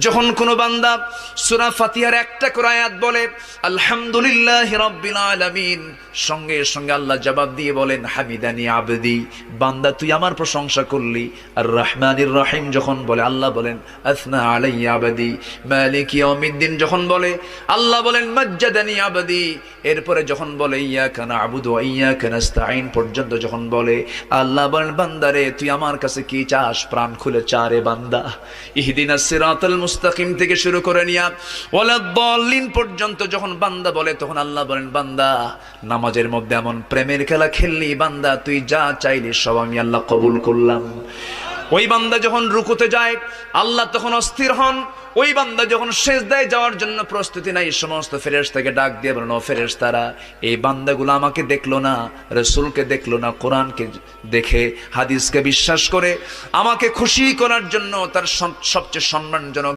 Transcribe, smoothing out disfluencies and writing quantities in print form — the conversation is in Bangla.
যখন কোনো বান্দা সূরা ফাতিহার একটা করে আয়াত বলে আলহামদুলিল্লাহি রাব্বিল আলামিন, সঙ্গে সঙ্গে আল্লাহ জবাব দিয়ে বলেন হামিদানি আবদি, বান্দা তুই আমার প্রশংসা করলি। আর রহমানির রহিম যখন বলে আল্লাহ বলেন আসনা আলাইয়া আবদি। মালিক ইয়াউমিদ্দিন যখন বলে আল্লাহ বলেন মাজ্জাদানি আবদি। এরপরে যখন বলে ইয়াকা না'বুদু ওয়া ইয়াকা নাস্তাঈন পর্যন্ত যখন বলে আল্লাহ বলেন বান্দারে তুই আমার কাছে কি চাস, প্রাণ খুলে চারে বান্দা। ইহদিনাস সিরাতাল মুস্তাকিম থেকে শুরু করে নিয়া ওয়ালাদ-দাল্লিন পর্যন্ত যখন বান্দা বলে তখন আল্লাহ বলেন বান্দা নামাজের মধ্যে এমন প্রেমের খেলা খেললি বান্দা, তুই যা চাইলি সব আমি আল্লাহ কবুল করলাম। ওই বান্দা যখন রুকুতে যায় আল্লাহ তখন অস্থির হন। ওই বান্দা যখন সিজদায় যাওয়ার জন্য প্রস্তুতি নাই, সমস্ত ফেরেশতাকে ডাক দিয়ে বলেন ও ফেরেশতারা, এই বান্দাগুলো আমাকে দেখলো না, রাসূলকে দেখলো না, কোরআনকে দেখে হাদিসকে বিশ্বাস করে আমাকে খুশি করার জন্য তার সবচেয়ে সম্মানজনক